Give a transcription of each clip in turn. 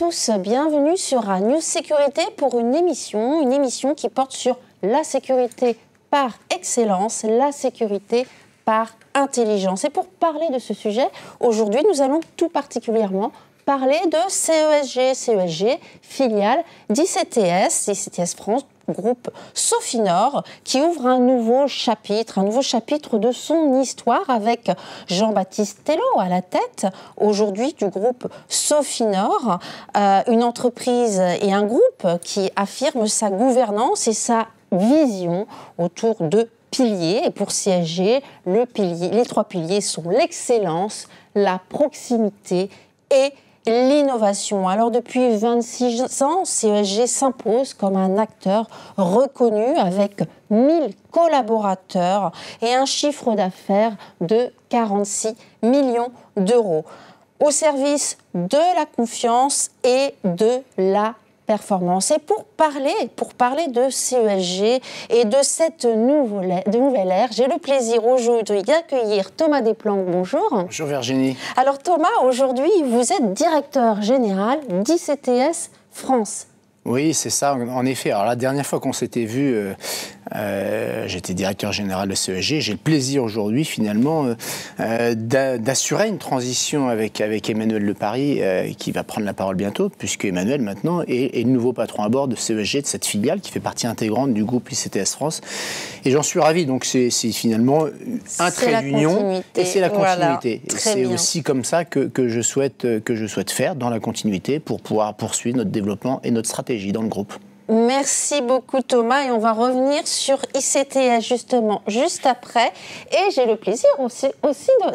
tous, bienvenue sur News Sécurité pour une émission qui porte sur la sécurité par excellence, la sécurité par intelligence. Et pour parler de ce sujet, aujourd'hui, nous allons tout particulièrement parler de CESG, filiale d'ICTS France, groupe Sofinor, qui ouvre un nouveau chapitre de son histoire avec Jean-Baptiste Tello à la tête, aujourd'hui du groupe Sofinor, une entreprise et un groupe qui affirme sa gouvernance et sa vision autour de piliers. Et pour CSG, les trois piliers sont l'excellence, la proximité et l'innovation. Alors depuis 26 ans, CESG s'impose comme un acteur reconnu avec 1000 collaborateurs et un chiffre d'affaires de 46 millions d'euros au service de la confiance et de la performance. Et pour parler de CESG et de cette nouvelle ère, j'ai le plaisir aujourd'hui d'accueillir Thomas Desplanques. Bonjour. Bonjour Virginie. Alors Thomas, aujourd'hui, vous êtes directeur général d'ICTS France. Oui, c'est ça, en effet. Alors la dernière fois qu'on s'était vu, j'étais directeur général de CESG. J'ai le plaisir aujourd'hui, finalement, d'assurer une transition avec Emmanuel Leparis, qui va prendre la parole bientôt, puisque Emmanuel, maintenant, est le nouveau patron à bord de CESG, de cette filiale qui fait partie intégrante du groupe ICTS France. Et j'en suis ravi. Donc c'est finalement un trait d'union et c'est la continuité. Voilà, et c'est aussi comme ça que je souhaite faire dans la continuité pour pouvoir poursuivre notre développement et notre stratégie dans le groupe. Merci beaucoup Thomas et on va revenir sur ICTS justement juste après et j'ai le plaisir aussi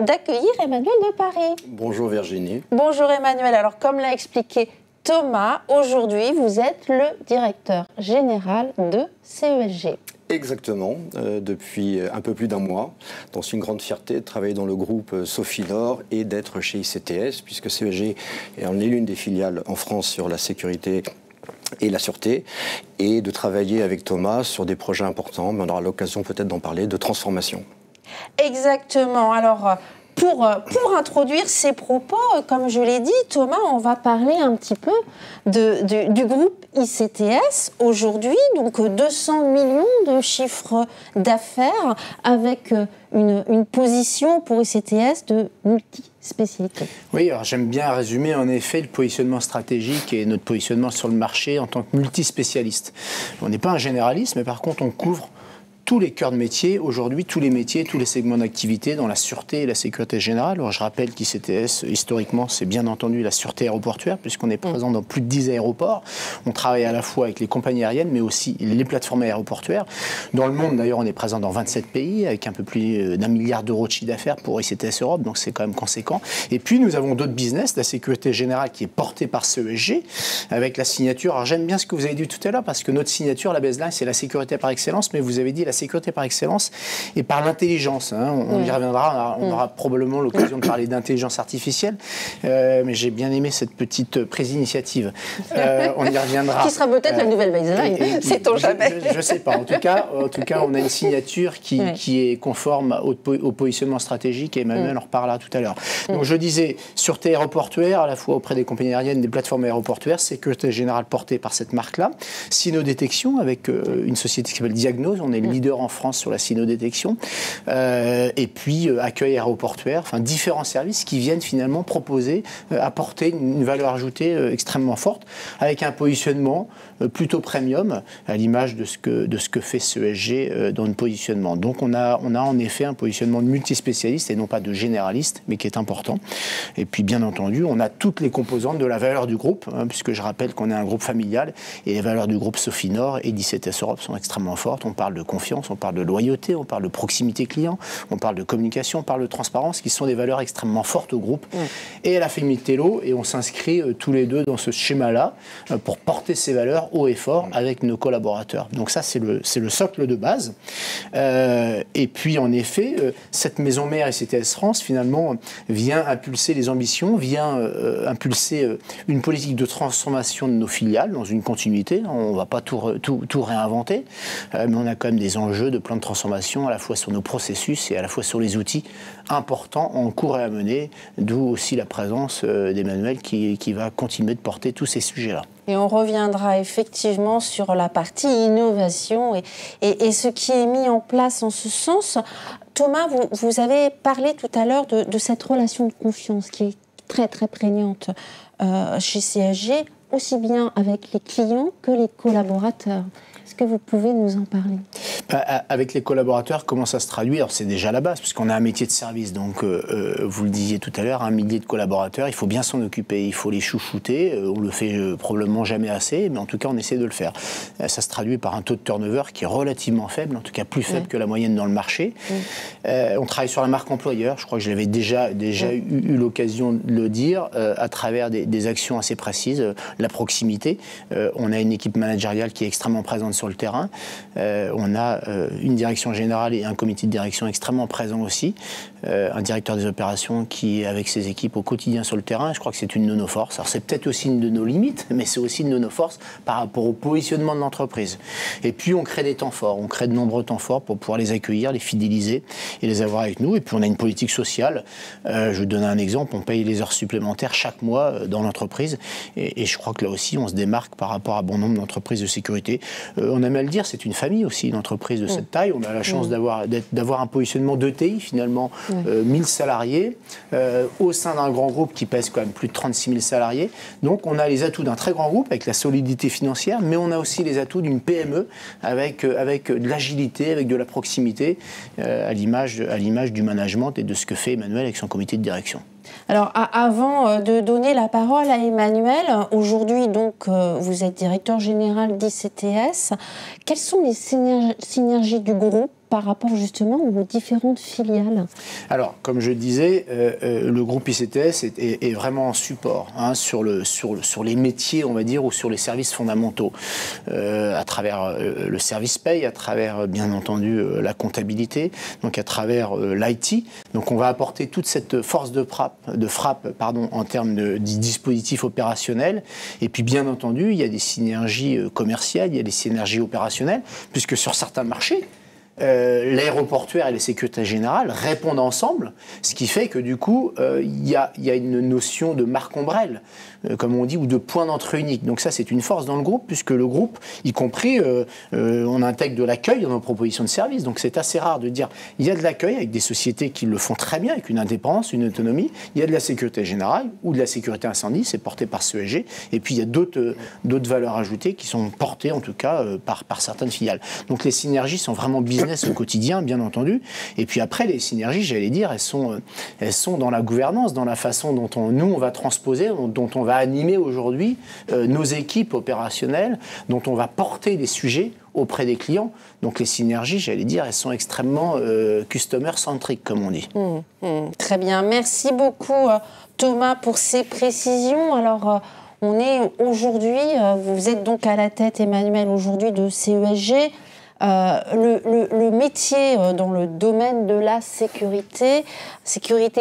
d'accueillir Emmanuel Leparis. Bonjour Virginie. Bonjour Emmanuel, alors comme l'a expliqué Thomas, aujourd'hui vous êtes le directeur général de CESG. Exactement, depuis un peu plus d'un mois. Donc c'est une grande fierté de travailler dans le groupe Sofinor et d'être chez ICTS puisque CESG en est l'une des filiales en France sur la sécurité et la sûreté, et de travailler avec Thomas sur des projets importants, mais on aura l'occasion peut-être d'en parler, de transformation. Exactement. Alors, pour introduire ces propos, comme je l'ai dit, Thomas, on va parler un petit peu du groupe ICTS aujourd'hui, donc 200 millions de chiffre d'affaires avec une position pour ICTS de multispécialité. Oui, alors j'aime bien résumer en effet le positionnement stratégique et notre positionnement sur le marché en tant que multispécialiste. On n'est pas un généraliste, mais par contre on couvre tous les cœurs de métier, aujourd'hui, tous les métiers, tous les segments d'activité dans la sûreté et la sécurité générale. Alors, je rappelle qu'ICTS, historiquement, c'est bien entendu la sûreté aéroportuaire, puisqu'on est présent dans plus de 10 aéroports. On travaille à la fois avec les compagnies aériennes, mais aussi les plateformes aéroportuaires. Dans le monde, d'ailleurs, on est présent dans 27 pays, avec un peu plus d'1 milliard d'euros de chiffre d'affaires pour ICTS Europe, donc c'est quand même conséquent. Et puis, nous avons d'autres business, la sécurité générale qui est portée par CESG, avec la signature. Alors, j'aime bien ce que vous avez dit tout à l'heure, parce que notre signature, la baseline, c'est la sécurité par excellence, mais vous avez dit la sécurité par excellence et par l'intelligence. Hein. On y reviendra, on aura probablement l'occasion de parler d'intelligence artificielle, mais j'ai bien aimé cette petite prise-initiative. On y reviendra. Qui sera peut-être la nouvelle baseline, sait-on jamais. Je ne sais pas. En tout cas, on a une signature qui est conforme au positionnement stratégique et Emmanuel en reparlera tout à l'heure. Donc je disais, sûreté aéroportuaire, à la fois auprès des compagnies aériennes, des plateformes aéroportuaires, sécurité générale portée par cette marque-là, cynodétection avec une société qui s'appelle Diagnose, on est le leader en France sur la cynodétection, et puis accueil aéroportuaire, enfin différents services qui viennent finalement proposer, apporter une valeur ajoutée extrêmement forte, avec un positionnement plutôt premium, à l'image de ce que fait CESG dans le positionnement. Donc on a en effet un positionnement de multispécialiste et non pas de généraliste, mais qui est important. Et puis bien entendu, on a toutes les composantes de la valeur du groupe, hein, puisque je rappelle qu'on est un groupe familial, et les valeurs du groupe Sofinor et d'ICTS Europe sont extrêmement fortes. On parle de confiance, on parle de loyauté, on parle de proximité client, on parle de communication, on parle de transparence, qui sont des valeurs extrêmement fortes au groupe. Et à la famille Tello, et on s'inscrit tous les deux dans ce schéma-là pour porter ces valeurs haut et fort avec nos collaborateurs. Donc ça, c'est le socle de base. Et puis, en effet, cette maison mère ICTS France, finalement, vient impulser les ambitions, vient impulser une politique de transformation de nos filiales dans une continuité. On ne va pas tout réinventer, mais on a quand même des enjeux de plan de transformation à la fois sur nos processus et à la fois sur les outils importants en cours et à mener, d'où aussi la présence d'Emmanuel qui va continuer de porter tous ces sujets-là. Et on reviendra effectivement sur la partie innovation et ce qui est mis en place en ce sens. Thomas, vous avez parlé tout à l'heure de cette relation de confiance qui est très très prégnante chez CSG, aussi bien avec les clients que les collaborateurs. Est-ce que vous pouvez nous en parler ? Avec les collaborateurs, comment ça se traduit ? Alors c'est déjà la base, puisqu'on a un métier de service. Donc, vous le disiez tout à l'heure, 1 millier de collaborateurs, il faut bien s'en occuper, il faut les chouchouter. On le fait probablement jamais assez, mais en tout cas, on essaie de le faire. Ça se traduit par un taux de turnover qui est relativement faible, en tout cas plus faible que la moyenne dans le marché. On travaille sur la marque employeur. Je crois que je l'avais déjà eu l'occasion de le dire, à travers des actions assez précises. La proximité. On a une équipe managériale qui est extrêmement présente sur le terrain. On a une direction générale et un comité de direction extrêmement présent aussi. Un directeur des opérations qui est avec ses équipes au quotidien sur le terrain. Je crois que c'est une de nos forces. Alors c'est peut-être aussi une de nos limites, mais c'est aussi une de nos forces par rapport au positionnement de l'entreprise. Et puis on crée des temps forts. On crée de nombreux temps forts pour pouvoir les accueillir, les fidéliser et les avoir avec nous. Et puis on a une politique sociale. Je vais vous donner un exemple. On paye les heures supplémentaires chaque mois dans l'entreprise. Et je crois que là aussi, on se démarque par rapport à bon nombre d'entreprises de sécurité. On aime à le dire, c'est une famille aussi, une entreprise de cette taille. On a la chance d'avoir un positionnement d'ETI, finalement, 1000 salariés, au sein d'un grand groupe qui pèse quand même plus de 36 000 salariés. Donc, on a les atouts d'un très grand groupe avec la solidité financière, mais on a aussi les atouts d'une PME avec de l'agilité, avec de la proximité, à l'image du management et de ce que fait Emmanuel avec son comité de direction. Alors, avant de donner la parole à Emmanuel, aujourd'hui, donc, vous êtes directeur général d'ICTS. Quelles sont les synergies du groupe par rapport justement aux différentes filiales? Alors, comme je le disais, le groupe ICTS est vraiment en support sur les métiers, on va dire, ou sur les services fondamentaux, à travers le service paye, à travers, bien entendu, la comptabilité, donc à travers l'IT. Donc, on va apporter toute cette force de frappe en termes de dispositifs opérationnels. Et puis, bien entendu, il y a des synergies commerciales, il y a des synergies opérationnelles, puisque sur certains marchés, l'aéroportuaire et les sécurités générales répondent ensemble, ce qui fait que du coup, il y a une notion de marque ombrelle, comme on dit, ou de point d'entrée unique. Donc ça, c'est une force dans le groupe, puisque le groupe, y compris, on intègre de l'accueil dans nos propositions de services. Donc c'est assez rare de dire, il y a de l'accueil avec des sociétés qui le font très bien, avec une indépendance, une autonomie. Il y a de la sécurité générale ou de la sécurité incendie, c'est porté par CESG. Et puis il y a d'autres valeurs ajoutées qui sont portées, en tout cas, par certaines filiales. Donc les synergies sont vraiment business au quotidien, bien entendu. Et puis après, les synergies, j'allais dire, elles sont dans la gouvernance, dans la façon dont on va transposer, dont on va animer aujourd'hui nos équipes opérationnelles, dont on va porter des sujets auprès des clients. Donc les synergies, j'allais dire, elles sont extrêmement customer-centriques, comme on dit. Très bien. Merci beaucoup, Thomas, pour ces précisions. Alors, on est aujourd'hui, vous êtes donc à la tête, Emmanuel, aujourd'hui de CESG. Le métier dans le domaine de la sécurité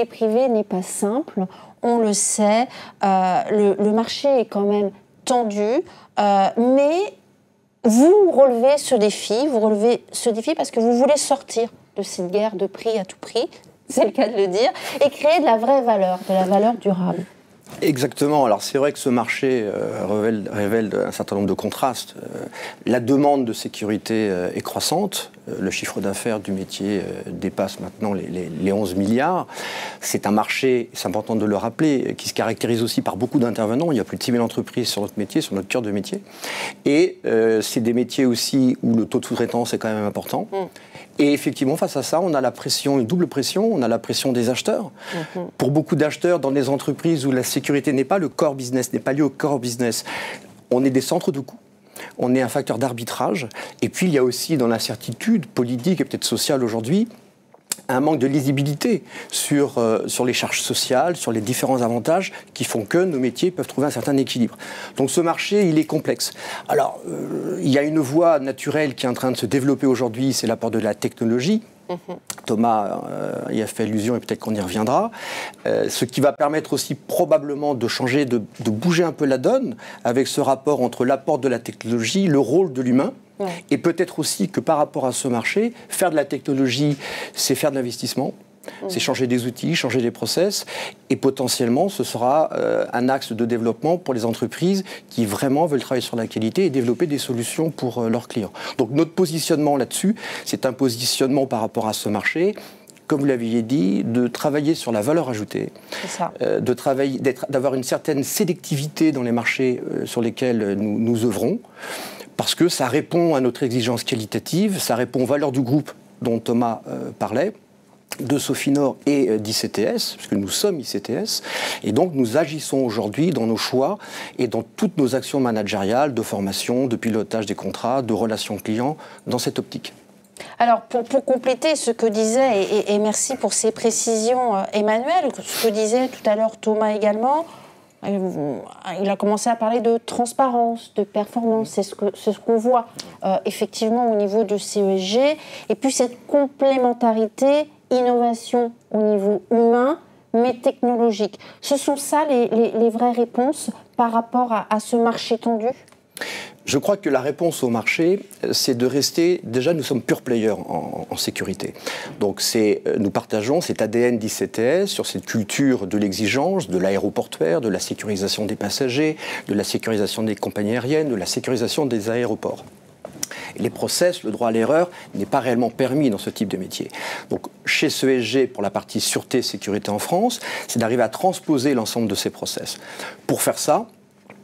privée n'est pas simple, on le sait, le marché est quand même tendu, mais vous relevez ce défi parce que vous voulez sortir de cette guerre de prix à tout prix, c'est le cas de le dire, et créer de la vraie valeur, de la valeur durable. Exactement. Alors c'est vrai que ce marché révèle un certain nombre de contrastes. La demande de sécurité est croissante. Le chiffre d'affaires du métier dépasse maintenant les 11 milliards. C'est un marché, c'est important de le rappeler, qui se caractérise aussi par beaucoup d'intervenants. Il y a plus de 6 000 entreprises sur notre métier, sur notre cœur de métier. Et c'est des métiers aussi où le taux de sous-traitance est quand même important. Et effectivement, face à ça, on a une double pression. On a la pression des acheteurs. Pour beaucoup d'acheteurs dans des entreprises où la sécurité n'est pas le core business, n'est pas lié au core business, on est des centres de coûts. On est un facteur d'arbitrage. Et puis, il y a aussi, dans l'incertitude politique et peut-être sociale aujourd'hui, un manque de lisibilité sur les charges sociales, sur les différents avantages qui font que nos métiers peuvent trouver un certain équilibre. Donc ce marché, il est complexe. Alors, il y a une voie naturelle qui est en train de se développer aujourd'hui, c'est l'apport de la technologie. Thomas y a fait allusion et peut-être qu'on y reviendra. Ce qui va permettre aussi probablement de changer, de bouger un peu la donne avec ce rapport entre l'apport de la technologie, le rôle de l'humain. Et peut-être aussi que par rapport à ce marché, faire de la technologie, c'est faire de l'investissement. C'est changer des outils, changer des process, et potentiellement ce sera un axe de développement pour les entreprises qui vraiment veulent travailler sur la qualité et développer des solutions pour leurs clients. Donc notre positionnement là-dessus, c'est un positionnement par rapport à ce marché, comme vous l'aviez dit, de travailler sur la valeur ajoutée, d'avoir une certaine sélectivité dans les marchés sur lesquels nous œuvrons, parce que ça répond à notre exigence qualitative, ça répond aux valeurs du groupe dont Thomas parlait, de Sofinor et d'ICTS, parce que nous sommes ICTS, et donc nous agissons aujourd'hui dans nos choix et dans toutes nos actions managériales, de formation, de pilotage des contrats, de relations clients, dans cette optique. Alors, pour compléter ce que disait, et merci pour ces précisions, Emmanuel, ce que disait tout à l'heure Thomas également, il a commencé à parler de transparence, de performance, c'est ce qu'on voit effectivement au niveau de CESG, et puis cette complémentarité, innovation au niveau humain, mais technologique. Ce sont ça les vraies réponses par rapport à ce marché tendu ? Je crois que la réponse au marché, c'est de rester... Déjà, nous sommes pure players en sécurité. Donc, nous partageons cet ADN d'ICTS sur cette culture de l'exigence, de l'aéroportuaire, de la sécurisation des passagers, de la sécurisation des compagnies aériennes, de la sécurisation des aéroports. Et les process, le droit à l'erreur, n'est pas réellement permis dans ce type de métier. Donc, chez CESG, pour la partie sûreté et sécurité en France, c'est d'arriver à transposer l'ensemble de ces process. Pour faire ça,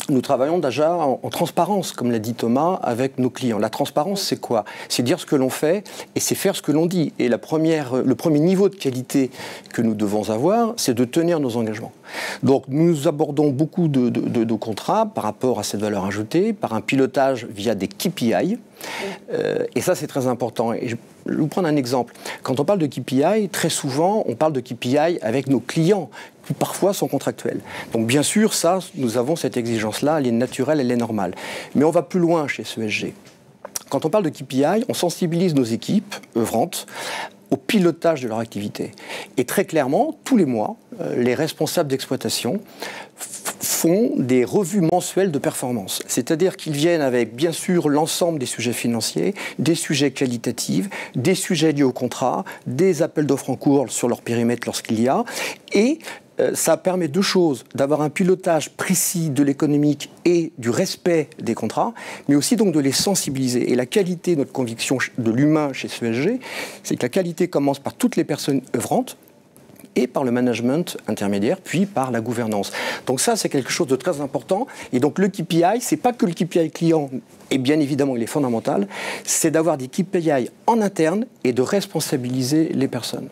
nous travaillons déjà en transparence, comme l'a dit Thomas, avec nos clients. La transparence, c'est quoi ? C'est dire ce que l'on fait et c'est faire ce que l'on dit. Et le premier niveau de qualité que nous devons avoir, c'est de tenir nos engagements. Donc nous abordons beaucoup de contrats par rapport à cette valeur ajoutée, par un pilotage via des KPI. Et ça, c'est très important. Et je vais vous prendre un exemple. Quand on parle de KPI, très souvent, on parle de KPI avec nos clients, qui parfois sont contractuels. Donc bien sûr, ça, nous avons cette exigence-là, elle est naturelle, elle est normale. Mais on va plus loin chez CESG. Quand on parle de KPI, on sensibilise nos équipes œuvrantes au pilotage de leur activité. Et très clairement, tous les mois, les responsables d'exploitation font des revues mensuelles de performance. C'est-à-dire qu'ils viennent avec, bien sûr, l'ensemble des sujets financiers, des sujets qualitatifs, des sujets liés au contrat, des appels d'offres en cours sur leur périmètre lorsqu'il y a, et ça permet deux choses, d'avoir un pilotage précis de l'économique et du respect des contrats, mais aussi donc de les sensibiliser. Et la qualité, notre conviction de l'humain chez CESG, c'est que la qualité commence par toutes les personnes œuvrantes, et par le management intermédiaire, puis par la gouvernance. Donc ça, c'est quelque chose de très important. Et donc le KPI, c'est pas que le KPI client, et bien évidemment, il est fondamental, c'est d'avoir des KPI en interne et de responsabiliser les personnes.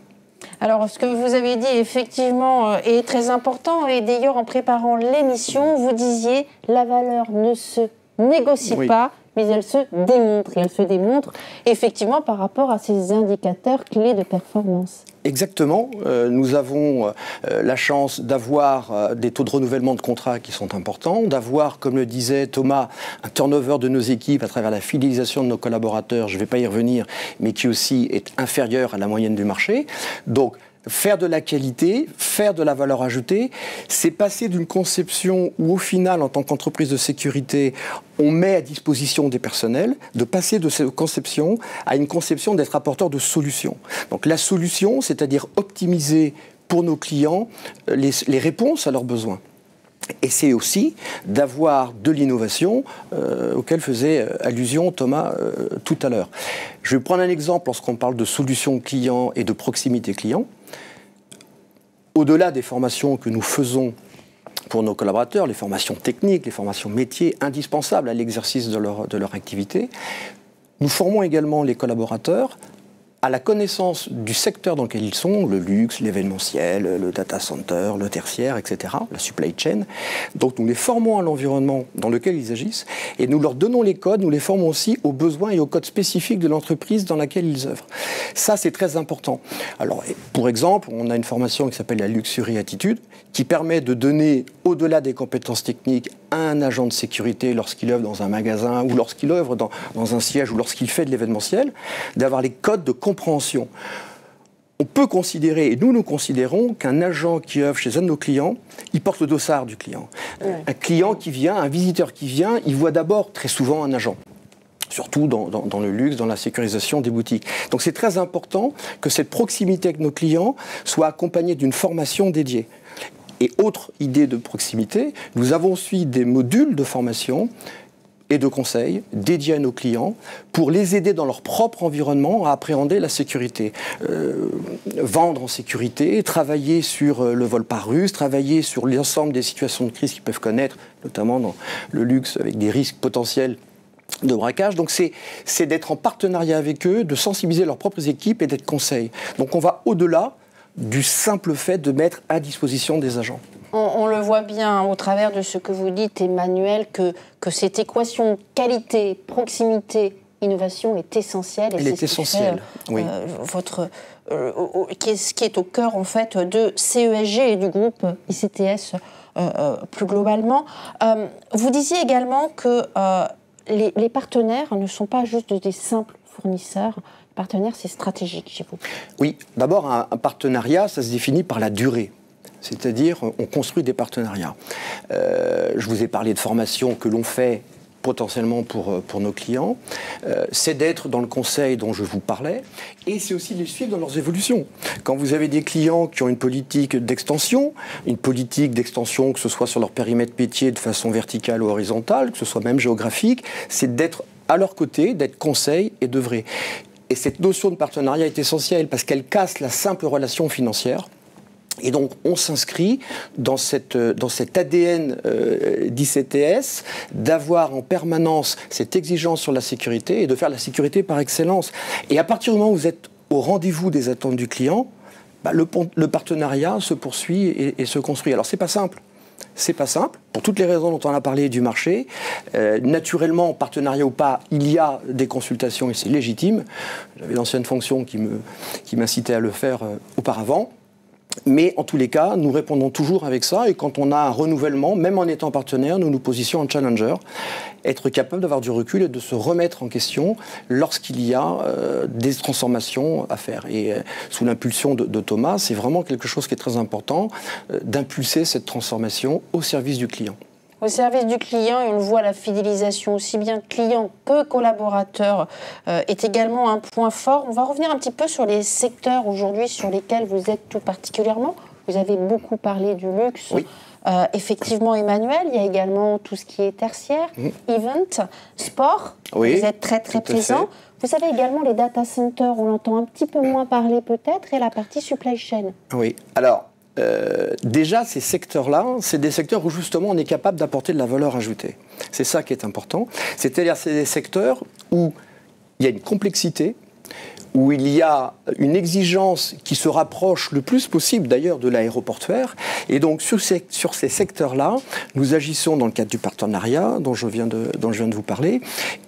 Alors, ce que vous avez dit, effectivement, est très important. Et d'ailleurs, en préparant l'émission, vous disiez « la valeur ne se négocie pas », mais elle se démontre. Et elle se démontre, effectivement, par rapport à ces indicateurs clés de performance. Exactement. Nous avons la chance d'avoir des taux de renouvellement de contrats qui sont importants, d'avoir, comme le disait Thomas, un turnover de nos équipes à travers la fidélisation de nos collaborateurs, je ne vais pas y revenir, mais qui aussi est inférieur à la moyenne du marché. Donc, faire de la qualité, faire de la valeur ajoutée, c'est passer d'une conception où, au final, en tant qu'entreprise de sécurité, on met à disposition des personnels, de passer de cette conception à une conception d'être apporteur de solutions. Donc la solution, c'est-à-dire optimiser pour nos clients les réponses à leurs besoins. Et c'est aussi d'avoir de l'innovation auquel faisait allusion Thomas tout à l'heure. Je vais prendre un exemple lorsqu'on parle de solutions clients et de proximité client. Au-delà des formations que nous faisons pour nos collaborateurs, les formations techniques, les formations métiers indispensables à l'exercice de leur activité, nous formons également les collaborateurs à la connaissance du secteur dans lequel ils sont, le luxe, l'événementiel, le data center, le tertiaire, etc., la supply chain. Donc nous les formons à l'environnement dans lequel ils agissent et nous leur donnons les codes, nous les formons aussi aux besoins et aux codes spécifiques de l'entreprise dans laquelle ils œuvrent. Ça, c'est très important. Alors, pour exemple, on a une formation qui s'appelle la Luxury Attitude, qui permet de donner, au-delà des compétences techniques, à un agent de sécurité lorsqu'il œuvre dans un magasin ou lorsqu'il œuvre dans un siège ou lorsqu'il fait de l'événementiel, d'avoir les codes de compétences compréhension. On peut considérer, et nous considérons, qu'un agent qui œuvre chez un de nos clients, il porte le dossard du client. Un client qui vient, un visiteur qui vient, il voit d'abord très souvent un agent. Surtout dans le luxe, dans la sécurisation des boutiques. Donc c'est très important que cette proximité avec nos clients soit accompagnée d'une formation dédiée. Et autre idée de proximité, nous avons aussi des modules de formation et de conseils dédiés à nos clients pour les aider dans leur propre environnement à appréhender la sécurité. Vendre en sécurité, travailler sur le vol par ruse, travailler sur l'ensemble des situations de crise qu'ils peuvent connaître, notamment dans le luxe avec des risques potentiels de braquage. Donc c'est d'être en partenariat avec eux, de sensibiliser leurs propres équipes et d'être conseil. Donc on va au-delà du simple fait de mettre à disposition des agents. On le voit bien au travers de ce que vous dites, Emmanuel, que cette équation qualité, proximité, innovation est essentielle. Elle est essentielle, oui. Ce qui est au cœur, en fait, de CESG et du groupe ICTS plus globalement. Vous disiez également que les partenaires ne sont pas juste des simples fournisseurs. Les partenaires, c'est stratégique chez vous. Oui, d'abord, un partenariat, ça se définit par la durée. C'est-à-dire, on construit des partenariats. Je vous ai parlé de formation que l'on fait potentiellement pour nos clients. C'est d'être dans le conseil dont je vous parlais, et c'est aussi de les suivre dans leurs évolutions. Quand vous avez des clients qui ont une politique d'extension que ce soit sur leur périmètre métier de façon verticale ou horizontale, que ce soit même géographique, c'est d'être à leur côté, d'être conseil et d'œuvrer. Et cette notion de partenariat est essentielle parce qu'elle casse la simple relation financière. Et donc, on s'inscrit dans cet ADN d'ICTS, d'avoir en permanence cette exigence sur la sécurité et de faire la sécurité par excellence. Et à partir du moment où vous êtes au rendez-vous des attentes du client, le partenariat se poursuit et se construit. Alors, c'est pas simple. C'est pas simple, pour toutes les raisons dont on a parlé du marché. Naturellement, partenariat ou pas, il y a des consultations et c'est légitime. J'avais l'ancienne fonction qui m'incitait à le faire auparavant. Mais en tous les cas, nous répondons toujours avec ça. Et quand on a un renouvellement, même en étant partenaire, nous nous positionnons en challenger. Être capable d'avoir du recul et de se remettre en question lorsqu'il y a des transformations à faire. Et sous l'impulsion de Thomas, c'est vraiment quelque chose qui est très important, d'impulser cette transformation au service du client. Au service du client, et on le voit, la fidélisation, aussi bien client que collaborateur, est également un point fort. On va revenir un petit peu sur les secteurs aujourd'hui sur lesquels vous êtes tout particulièrement. Vous avez beaucoup parlé du luxe. Oui. Effectivement, Emmanuel, il y a également tout ce qui est tertiaire, event, sport. Oui, vous êtes très présent. Vous avez également les data centers, on l'entend un petit peu moins parler peut-être, et la partie supply chain. Oui, alors... déjà, ces secteurs-là, c'est des secteurs où justement on est capable d'apporter de la valeur ajoutée. C'est ça qui est important. C'est-à-dire c'est des secteurs où il y a une complexité, où il y a une exigence qui se rapproche le plus possible d'ailleurs de l'aéroportuaire. Et donc sur ces secteurs-là, nous agissons dans le cadre du partenariat dont je viens de vous parler.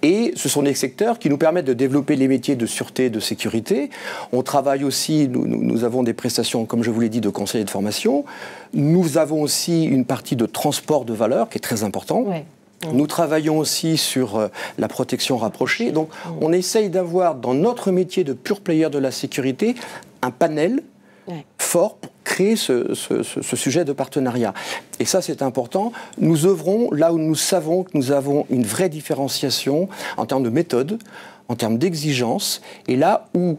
Et ce sont des secteurs qui nous permettent de développer les métiers de sûreté et de sécurité. On travaille aussi, nous avons des prestations, comme je vous l'ai dit, de conseil et de formation. Nous avons aussi une partie de transport de valeur qui est très important. Ouais. Nous travaillons aussi sur la protection rapprochée. Donc, on essaye d'avoir dans notre métier de pure player de la sécurité un panel fort pour créer ce sujet de partenariat. Et ça, c'est important. Nous œuvrons là où nous savons que nous avons une vraie différenciation en termes de méthode, en termes d'exigence, et là où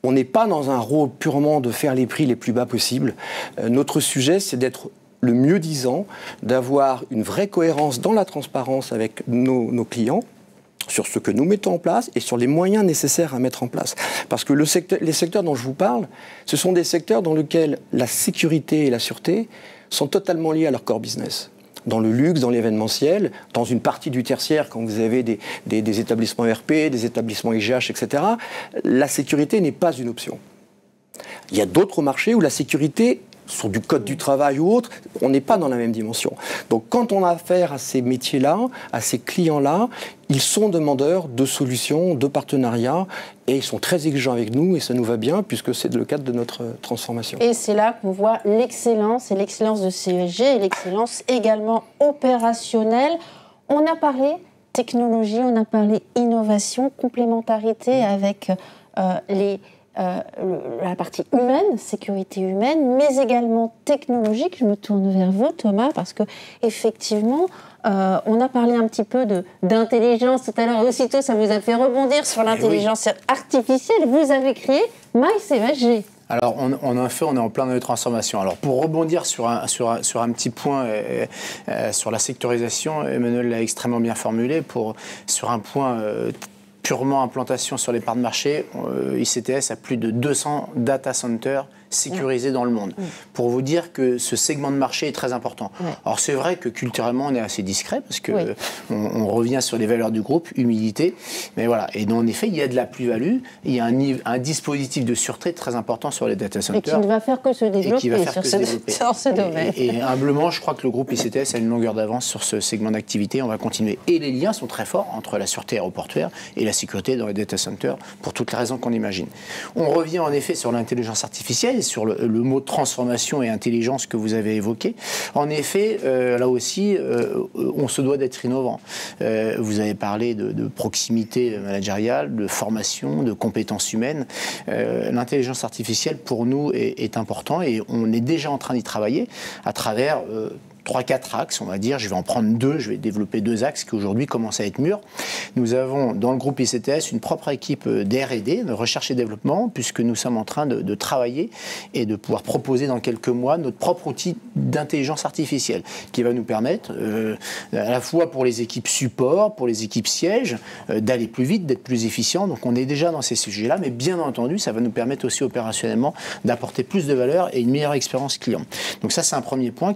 on n'est pas dans un rôle purement de faire les prix les plus bas possibles. Notre sujet, c'est d'être le mieux disant, d'avoir une vraie cohérence dans la transparence avec nos clients sur ce que nous mettons en place et sur les moyens nécessaires à mettre en place. Parce que les secteurs dont je vous parle, ce sont des secteurs dans lesquels la sécurité et la sûreté sont totalement liés à leur core business. Dans le luxe, dans l'événementiel, dans une partie du tertiaire, quand vous avez des établissements ERP, des établissements IGH, etc., la sécurité n'est pas une option. Il y a d'autres marchés où la sécurité, sur du code du travail ou autre, on n'est pas dans la même dimension. Donc quand on a affaire à ces métiers-là, à ces clients-là, ils sont demandeurs de solutions, de partenariats, et ils sont très exigeants avec nous, et ça nous va bien, puisque c'est le cadre de notre transformation. Et c'est là qu'on voit l'excellence, et l'excellence de CESG, et l'excellence également opérationnelle. On a parlé technologie, on a parlé innovation, complémentarité avec les la partie humaine, sécurité humaine, mais également technologique. Je me tourne vers vous, Thomas, parce que effectivement, on a parlé un petit peu d'intelligence tout à l'heure, et aussitôt ça vous a fait rebondir sur l'intelligence artificielle. Vous avez créé MyCESG. Alors, on est en plein dans les transformations. Alors, pour rebondir sur un petit point, sur la sectorisation, Emmanuel l'a extrêmement bien formulé. Sur un point purement implantation sur les parts de marché, ICTS a plus de 200 data centers sécurisés dans le monde. Pour vous dire que ce segment de marché est très important. Alors c'est vrai que culturellement on est assez discret parce que on revient sur les valeurs du groupe, humilité, mais voilà. Et donc, en effet, il y a de la plus-value, il y a un dispositif de sûreté très important sur les data centers. Et qui ne va faire que se développer sur ce domaine. Et humblement, je crois que le groupe ICTS a une longueur d'avance sur ce segment d'activité. On va continuer. Et les liens sont très forts entre la sûreté aéroportuaire et la sécurité dans les data centers pour toutes les raisons qu'on imagine. On revient en effet sur l'intelligence artificielle, sur le mot transformation et intelligence que vous avez évoqué. En effet, là aussi, on se doit d'être innovant. Vous avez parlé de proximité managériale, de formation, de compétences humaines. L'intelligence artificielle, pour nous, est important et on est déjà en train d'y travailler à travers 3-4 axes, on va dire. Je vais en prendre 2, je vais développer 2 axes qui aujourd'hui commencent à être mûrs. Nous avons dans le groupe ICTS une propre équipe d'R&D, de recherche et développement, puisque nous sommes en train de travailler et de pouvoir proposer dans quelques mois notre propre outil d'intelligence artificielle qui va nous permettre, à la fois pour les équipes support, pour les équipes sièges, d'aller plus vite, d'être plus efficient. Donc on est déjà dans ces sujets-là, mais bien entendu, ça va nous permettre aussi opérationnellement d'apporter plus de valeur et une meilleure expérience client. Donc ça, c'est un premier point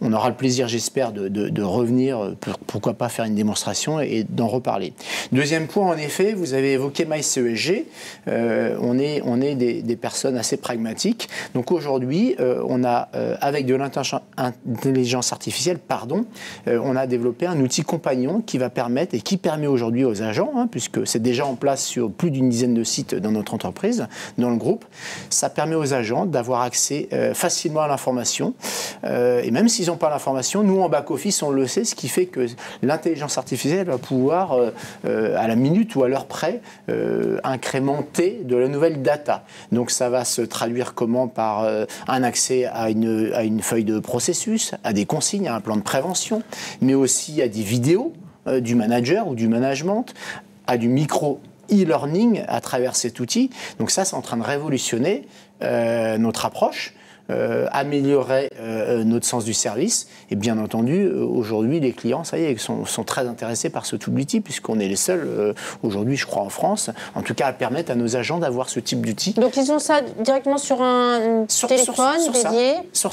on aura le plaisir, j'espère, de revenir, pourquoi pas faire une démonstration et d'en reparler. Deuxième point, en effet, vous avez évoqué MyCESG. On est des personnes assez pragmatiques. Donc aujourd'hui, on a, avec de l'intelligence artificielle, on a développé un outil compagnon qui va permettre et qui permet aujourd'hui aux agents, puisque c'est déjà en place sur plus d'une dizaine de sites dans notre entreprise, dans le groupe, ça permet aux agents d'avoir accès facilement à l'information. Et même s'ils n'ont pas l'information, nous en back-office on le sait, ce qui fait que l'intelligence artificielle va pouvoir à la minute ou à l'heure près incrémenter de la nouvelle data. Donc ça va se traduire comment? Par un accès à une feuille de processus, à des consignes, à un plan de prévention, mais aussi à des vidéos du manager ou du management, à du micro e-learning à travers cet outil. Donc ça, c'est en train de révolutionner notre approche, améliorer notre sens du service. Et bien entendu, aujourd'hui, les clients, ça y est, sont très intéressés par ce tout outil, puisqu'on est les seuls, aujourd'hui, je crois, en France, en tout cas, à permettre à nos agents d'avoir ce type d'outil. Donc, ils ont ça directement sur un téléphone dédié? Sur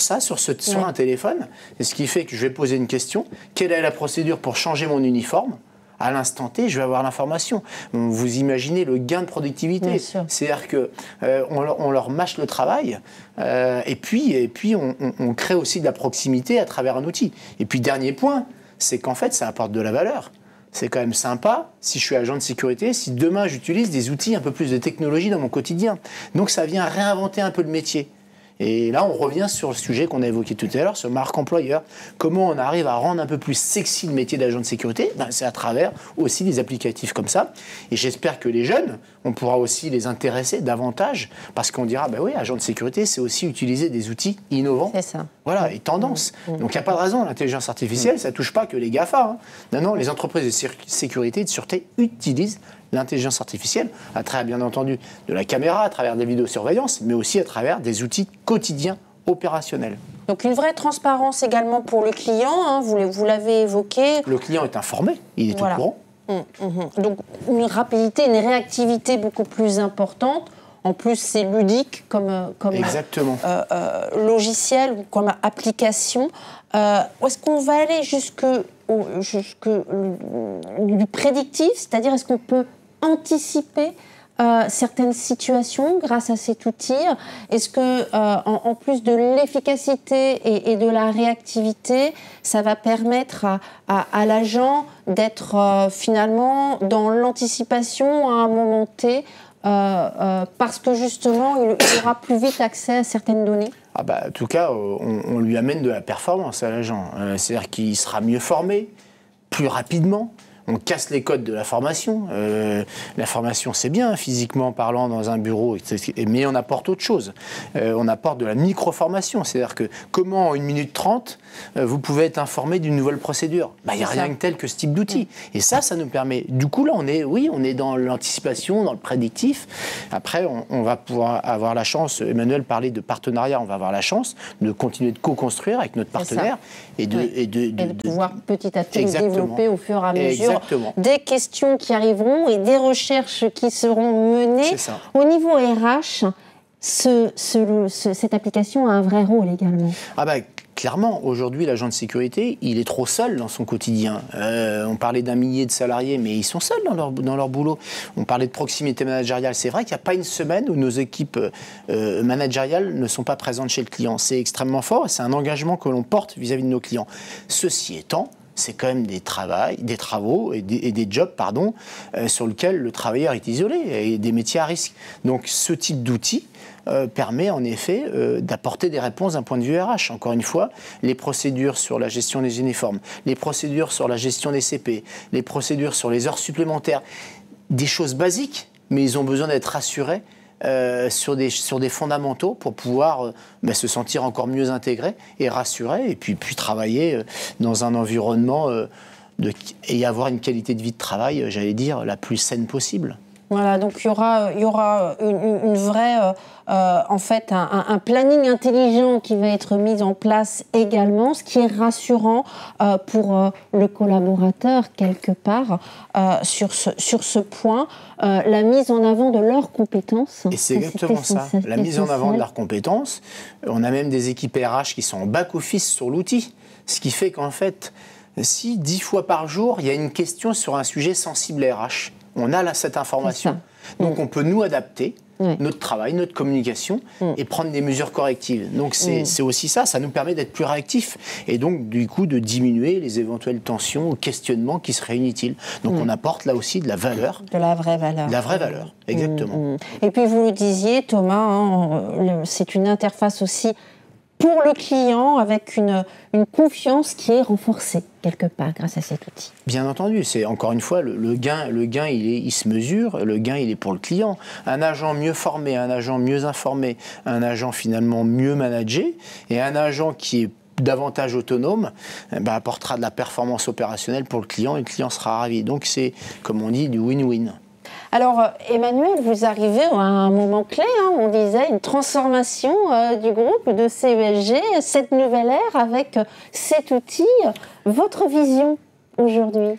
un téléphone. Et ce qui fait que je vais poser une question. Quelle est la procédure pour changer mon uniforme? À l'instant T, je vais avoir l'information. Vous imaginez le gain de productivité. C'est-à-dire qu'on leur mâche le travail et puis on crée aussi de la proximité à travers un outil. Et puis dernier point, c'est qu'en fait, ça apporte de la valeur. C'est quand même sympa, si je suis agent de sécurité, si demain j'utilise des outils, un peu plus de technologie dans mon quotidien. Donc ça vient réinventer un peu le métier. Et là, on revient sur le sujet qu'on a évoqué tout à l'heure, sur marque employeur. Comment on arrive à rendre un peu plus sexy le métier d'agent de sécurité? C'est à travers aussi des applicatifs comme ça. Et j'espère que les jeunes, on pourra aussi les intéresser davantage, parce qu'on dira, oui, agent de sécurité, c'est aussi utiliser des outils innovants. C'est ça. Voilà, et tendance. Donc il n'y a pas de raison, l'intelligence artificielle, ça ne touche pas que les GAFA. Non, les entreprises de sécurité et de sûreté utilisent l'intelligence artificielle à travers, bien entendu, de la caméra, à travers des vidéosurveillances, mais aussi à travers des outils quotidiens opérationnels. Donc une vraie transparence également pour le client, vous l'avez évoqué. Le client est informé, il est au courant. Donc une rapidité, une réactivité beaucoup plus importante. En plus, c'est ludique comme logiciel ou comme application. Est-ce qu'on va aller jusque du prédictif, c'est-à-dire est-ce qu'on peut anticiper certaines situations grâce à cet outil? Est-ce que, en plus de l'efficacité et de la réactivité, ça va permettre à l'agent d'être finalement dans l'anticipation à un moment T, parce que justement, il aura plus vite accès à certaines données? En tout cas, on lui amène de la performance à l'agent. C'est-à-dire qu'il sera mieux formé, plus rapidement. on casse les codes de la formation. La formation, c'est bien, physiquement parlant, dans un bureau, mais on apporte autre chose. On apporte de la micro-formation. C'est-à-dire que comment, en 1 minute 30, vous pouvez être informé d'une nouvelle procédure. Il n'y a rien de tel que ce type d'outil. Et ça nous permet... Du coup, là, on est dans l'anticipation, dans le prédictif. Après, on va pouvoir avoir la chance, Emmanuel parlait de partenariat, on va avoir la chance de continuer de co-construire avec notre partenaire et de pouvoir petit à petit développer au fur et à mesure des questions qui arriveront et des recherches qui seront menées. Au niveau RH, cette application a un vrai rôle également. Clairement, aujourd'hui, l'agent de sécurité, il est trop seul dans son quotidien. On parlait d'1 millier de salariés, mais ils sont seuls dans leur boulot. On parlait de proximité managériale. C'est vrai qu'il n'y a pas une semaine où nos équipes managériales ne sont pas présentes chez le client. C'est extrêmement fort et c'est un engagement que l'on porte vis-à-vis de nos clients. Ceci étant, c'est quand même des travaux et des jobs, sur lesquels le travailleur est isolé et des métiers à risque. Donc, ce type d'outil permet en effet d'apporter des réponses d'un point de vue RH. Encore une fois, les procédures sur la gestion des uniformes, les procédures sur la gestion des CP, les procédures sur les heures supplémentaires, des choses basiques, mais ils ont besoin d'être rassurés sur des fondamentaux pour pouvoir se sentir encore mieux intégrés et rassurés, et puis travailler dans un environnement et avoir une qualité de vie de travail, j'allais dire, la plus saine possible. Voilà, donc il y aura une vraie, en fait, un planning intelligent qui va être mis en place également, ce qui est rassurant pour le collaborateur quelque part sur ce point, la mise en avant de leurs compétences. Et c'est exactement ça, la mise en avant de leurs compétences. On a même des équipes RH qui sont en back-office sur l'outil, ce qui fait qu'en fait, si 10 fois par jour, il y a une question sur un sujet sensible RH, on a cette information. Donc on peut nous adapter, notre travail, notre communication, et prendre des mesures correctives. Donc c'est aussi ça nous permet d'être plus réactifs, et donc du coup de diminuer les éventuelles tensions ou questionnements qui seraient inutiles. Donc on apporte là aussi de la valeur. De la vraie valeur. De la vraie valeur, exactement. Et puis vous le disiez, Thomas, c'est une interface aussi pour le client, avec une confiance qui est renforcée quelque part grâce à cet outil. Bien entendu, c'est encore une fois le gain il se mesure, le gain il est pour le client. Un agent mieux formé, un agent mieux informé, un agent finalement mieux managé, et un agent qui est davantage autonome, apportera de la performance opérationnelle pour le client, et le client sera ravi. Donc c'est, comme on dit, du win-win. Alors, Emmanuel, vous arrivez à un moment clé, on disait, une transformation du groupe de CESG, cette nouvelle ère avec cet outil. Votre vision aujourd'hui?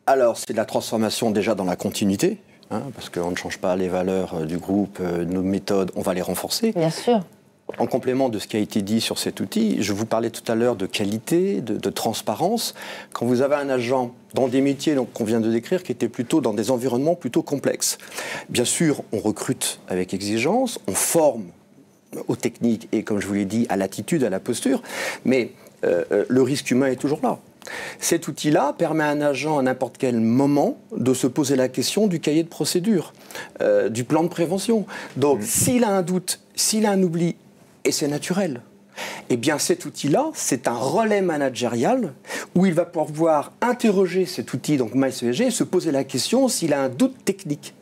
Alors, c'est de la transformation déjà dans la continuité, parce qu'on ne change pas les valeurs du groupe, nos méthodes, on va les renforcer. Bien sûr. En complément de ce qui a été dit sur cet outil, je vous parlais tout à l'heure de qualité, de transparence. Quand vous avez un agent dans des métiers qu'on vient de décrire, qui étaient plutôt dans des environnements plutôt complexes, bien sûr, on recrute avec exigence, on forme aux techniques et, comme je vous l'ai dit, à l'attitude, à la posture, mais le risque humain est toujours là. Cet outil-là permet à un agent à n'importe quel moment de se poser la question du cahier de procédure, du plan de prévention. Donc, s'il a un doute, s'il a un oubli, et c'est naturel, eh bien cet outil-là, c'est un relais managérial où il va pouvoir interroger cet outil, donc MyCESG, et se poser la question s'il a un doute technique.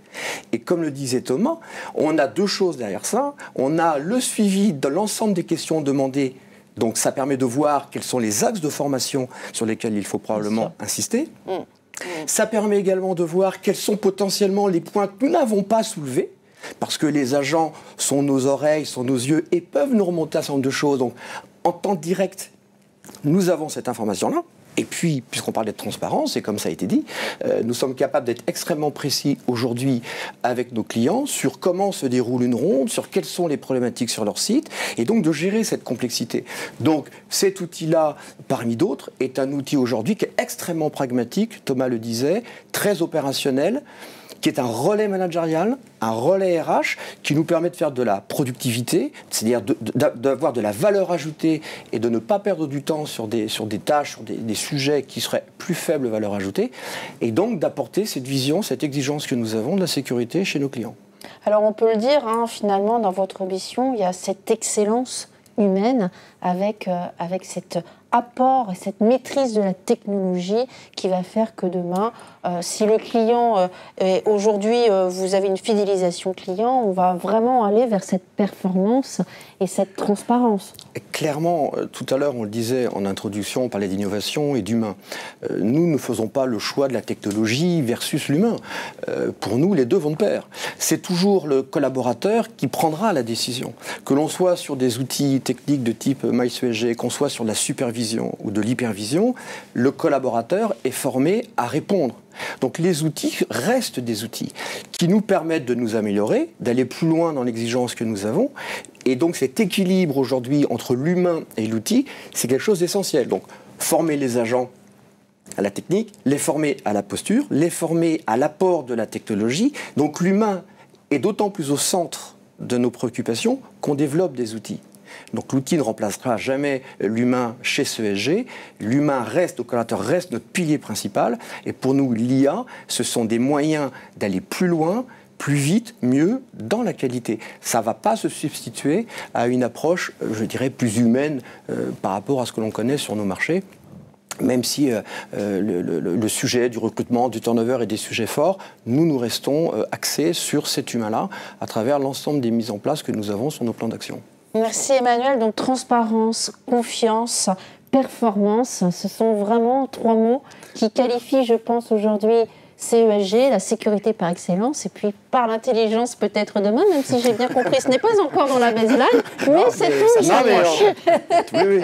Et comme le disait Thomas, on a deux choses derrière ça. On a le suivi de l'ensemble des questions demandées. Donc ça permet de voir quels sont les axes de formation sur lesquels il faut probablement insister. Ça permet également de voir quels sont potentiellement les points que nous n'avons pas soulevés, parce que les agents sont nos oreilles, sont nos yeux et peuvent nous remonter un certain nombre de choses. Donc en temps direct, nous avons cette information-là. Et puis, puisqu'on parlait de transparence, et comme ça a été dit, nous sommes capables d'être extrêmement précis aujourd'hui avec nos clients sur comment se déroule une ronde, sur quelles sont les problématiques sur leur site, et donc de gérer cette complexité. Donc cet outil-là, parmi d'autres, est un outil aujourd'hui qui est extrêmement pragmatique, Thomas le disait, très opérationnel, qui est un relais managérial, un relais RH, qui nous permet de faire de la productivité, c'est-à-dire d'avoir de la valeur ajoutée et de ne pas perdre du temps sur des tâches, sur des sujets qui seraient plus faible valeur ajoutée, et donc d'apporter cette vision, cette exigence que nous avons de la sécurité chez nos clients. Alors on peut le dire, finalement, dans votre mission, il y a cette excellence humaine avec cette apport et cette maîtrise de la technologie qui va faire que demain, si le client, aujourd'hui vous avez une fidélisation client, on va vraiment aller vers cette performance et cette transparence. Clairement, tout à l'heure on le disait en introduction, on parlait d'innovation et d'humain. Nous ne faisons pas le choix de la technologie versus l'humain. Pour nous, les deux vont de pair. C'est toujours le collaborateur qui prendra la décision. Que l'on soit sur des outils techniques de type MySESG, qu'on soit sur la supervision ou de l'hypervision, le collaborateur est formé à répondre. Donc les outils restent des outils qui nous permettent de nous améliorer, d'aller plus loin dans l'exigence que nous avons. Et donc cet équilibre aujourd'hui entre l'humain et l'outil, c'est quelque chose d'essentiel. Donc former les agents à la technique, les former à la posture, les former à l'apport de la technologie. Donc l'humain est d'autant plus au centre de nos préoccupations qu'on développe des outils. Donc l'outil ne remplacera jamais l'humain chez CESG. L'humain reste, le collaborateur reste notre pilier principal. Et pour nous, l'IA, ce sont des moyens d'aller plus loin, plus vite, mieux, dans la qualité. Ça ne va pas se substituer à une approche, je dirais, plus humaine par rapport à ce que l'on connaît sur nos marchés. Même si le sujet du recrutement, du turnover est des sujets forts, nous restons axés sur cet humain-là à travers l'ensemble des mises en place que nous avons sur nos plans d'action. Merci Emmanuel. Donc transparence, confiance, performance, ce sont vraiment 3 mots qui qualifient, je pense, aujourd'hui CESG, la sécurité par excellence, et puis par l'intelligence peut-être demain, même si j'ai bien compris, ce n'est pas encore dans la baseline, mais c'est tout. Oui.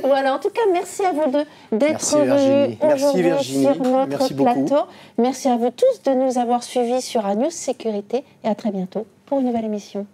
Voilà, en tout cas, merci à vous deux d'être venus aujourd'hui sur notre plateau. Merci à vous tous de nous avoir suivis sur News Sécurité et à très bientôt pour une nouvelle émission.